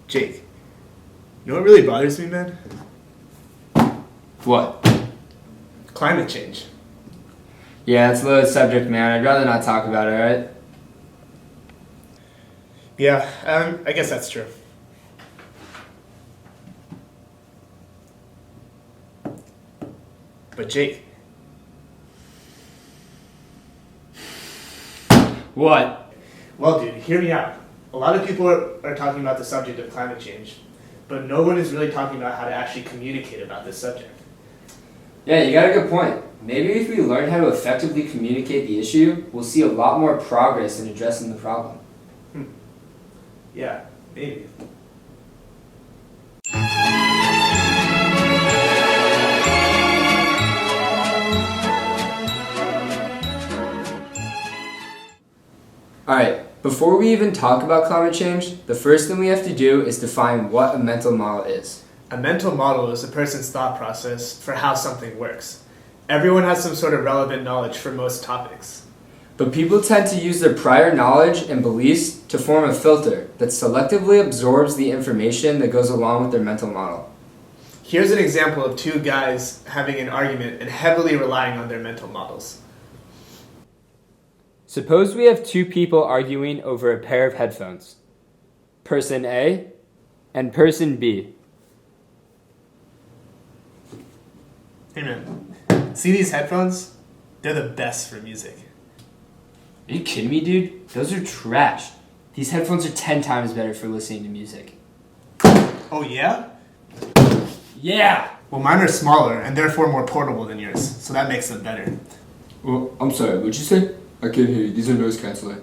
Jake, you know what really bothers me, man? What? Climate change. Yeah, it's a loaded subject, man. I'd rather not talk about it, alright? Yeah, I guess that's true. But Jake, What? well, dude, hear me out. A lot of people are talking about the subject of climate change, but no one is really talking about how to actually communicate about this subject. Yeah, you got a good point. Maybe if we learn how to effectively communicate the issue, we'll see a lot more progress in addressing the problem. Yeah, maybe. Alright, before we even talk about climate change, the first thing we have to do is define what a mental model is. A mental model is a person's thought process for how something works. Everyone has some sort of relevant knowledge for most topics. But people tend to use their prior knowledge and beliefs to form a filter that selectively absorbs the information that goes along with their mental model. Here's an example of two guys having an argument and heavily relying on their mental models. Suppose we have two people arguing over a pair of headphones. Person A and person B. Hey man, see these headphones? They're the best for music. Are you kidding me, dude? Those are trash. These headphones are 10 times better for listening to music. Oh yeah? Yeah! Well, mine are smaller and therefore more portable than yours, so that makes them better. Well, I'm sorry, what'd you say? I can't hear you. These are noise canceling.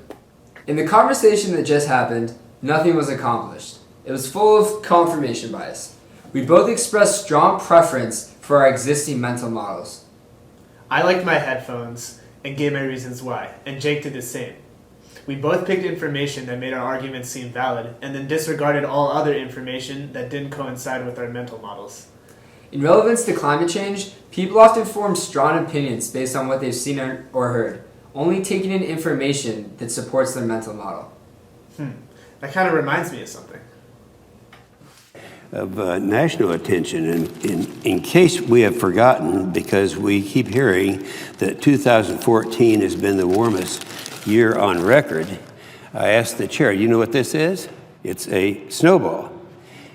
In the conversation that just happened, nothing was accomplished. It was full of confirmation bias. We both expressed strong preference for our existing mental models. I liked my headphones and gave my reasons why, and Jake did the same. We both picked information that made our arguments seem valid, and then disregarded all other information that didn't coincide with our mental models. In relevance to climate change, people often form strong opinions based on what they've seen or heard, only taking in information that supports their mental model. That kind of reminds me of something. Of national attention, and in case we have forgotten, because we keep hearing that 2014 has been the warmest year on record, I asked the chair, you know what this is? It's a snowball,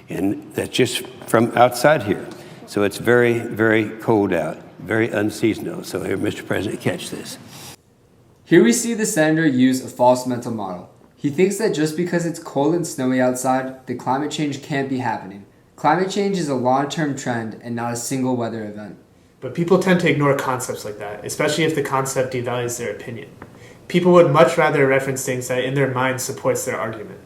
and that's just from outside here. So it's very, very cold out, very unseasonal. So here, Mr. President, catch this. Here we see the senator use a false mental model. He thinks that just because it's cold and snowy outside, that climate change can't be happening. Climate change is a long-term trend and not a single weather event. But people tend to ignore concepts like that, especially if the concept devalues their opinion. People would much rather reference things that in their mind supports their argument.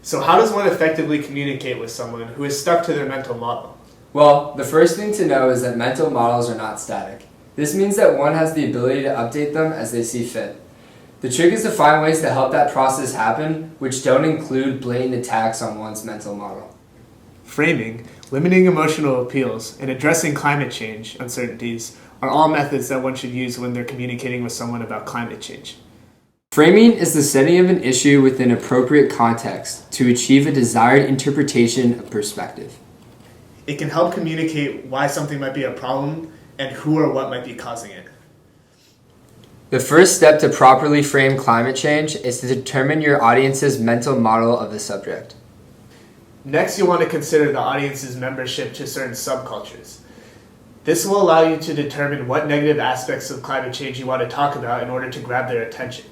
So how does one effectively communicate with someone who is stuck to their mental model? Well, the first thing to know is that mental models are not static. This means that one has the ability to update them as they see fit. The trick is to find ways to help that process happen, which don't include blatant attacks on one's mental model. Framing, limiting emotional appeals, and addressing climate change uncertainties are all methods that one should use when they're communicating with someone about climate change. Framing is the setting of an issue within appropriate context to achieve a desired interpretation of perspective. It can help communicate why something might be a problem and who or what might be causing it. The first step to properly frame climate change is to determine your audience's mental model of the subject. Next, you'll want to consider the audience's membership to certain subcultures. This will allow you to determine what negative aspects of climate change you want to talk about in order to grab their attention.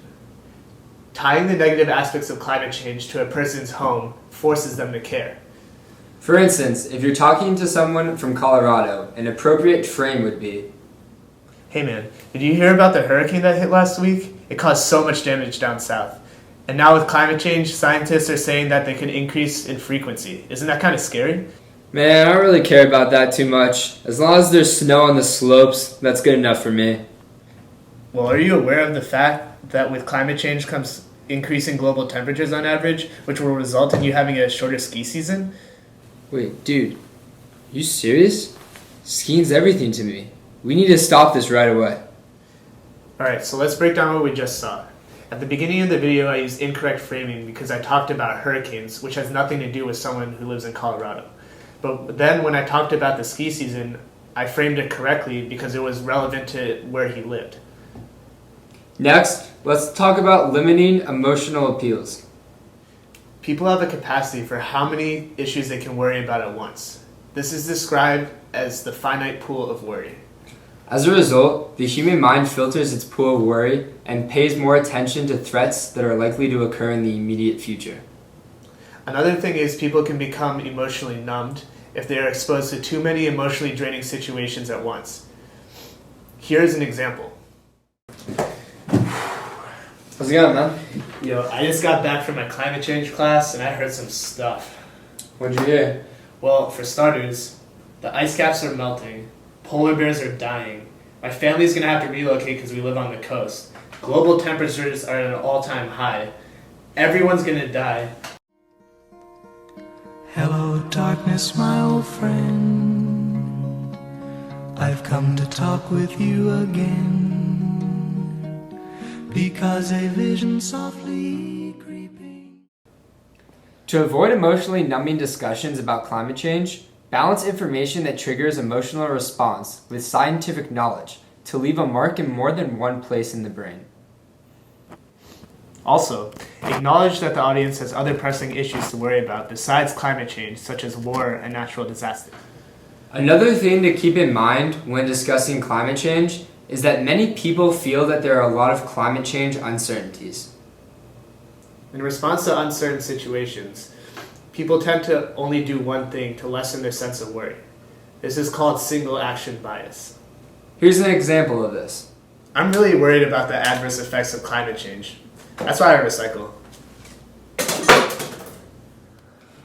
Tying the negative aspects of climate change to a person's home forces them to care. For instance, if you're talking to someone from Colorado, an appropriate frame would be, Hey man, did you hear about the hurricane that hit last week? It caused so much damage down south. And now with climate change, scientists are saying that they could increase in frequency. Isn't that kind of scary? Man, I don't really care about that too much. As long as there's snow on the slopes, that's good enough for me. Well, are you aware of the fact that with climate change comes increasing global temperatures on average, which will result in you having a shorter ski season? Wait, dude, you serious? Skiing's everything to me. We need to stop this right away. Alright, so let's break down what we just saw. At the beginning of the video, I used incorrect framing because I talked about hurricanes, which has nothing to do with someone who lives in Colorado. But then when I talked about the ski season, I framed it correctly because it was relevant to where he lived. Next, let's talk about limiting emotional appeals. People have a capacity for how many issues they can worry about at once. This is described as the finite pool of worry. As a result, the human mind filters its pool of worry and pays more attention to threats that are likely to occur in the immediate future. Another thing is people can become emotionally numbed if they are exposed to too many emotionally draining situations at once. Here's an example. How's it going, man? Yo, I just got back from my climate change class and I heard some stuff. What'd you hear? Well, for starters, the ice caps are melting, polar bears are dying, my family's gonna have to relocate because we live on the coast, global temperatures are at an all-time high, everyone's gonna die. Hello, darkness, my old friend. I've come to talk with you again. Because a vision softly creeping. To avoid emotionally numbing discussions about climate change, balance information that triggers emotional response with scientific knowledge to leave a mark in more than one place in the brain. Also, acknowledge that the audience has other pressing issues to worry about besides climate change, such as war and natural disasters. Another thing to keep in mind when discussing climate change is that many people feel that there are a lot of climate change uncertainties. In response to uncertain situations, people tend to only do one thing to lessen their sense of worry. This is called single action bias. Here's an example of this. I'm really worried about the adverse effects of climate change. That's why I recycle.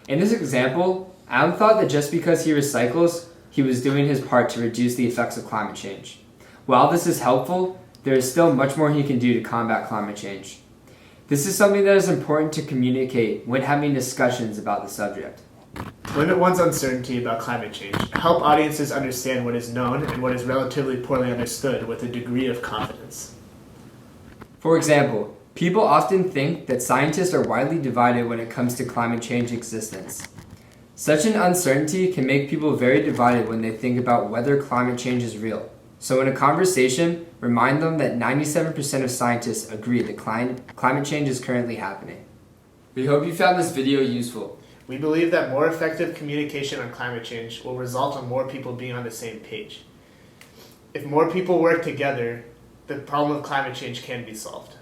In this example, Adam thought that just because he recycles, he was doing his part to reduce the effects of climate change. While this is helpful, there is still much more he can do to combat climate change. This is something that is important to communicate when having discussions about the subject. Limit one's uncertainty about climate change. Help audiences understand what is known and what is relatively poorly understood with a degree of confidence. For example, people often think that scientists are widely divided when it comes to climate change existence. Such an uncertainty can make people very divided when they think about whether climate change is real. So in a conversation, remind them that 97% of scientists agree that climate change is currently happening. We hope you found this video useful. We believe that more effective communication on climate change will result in more people being on the same page. If more people work together, the problem of climate change can be solved.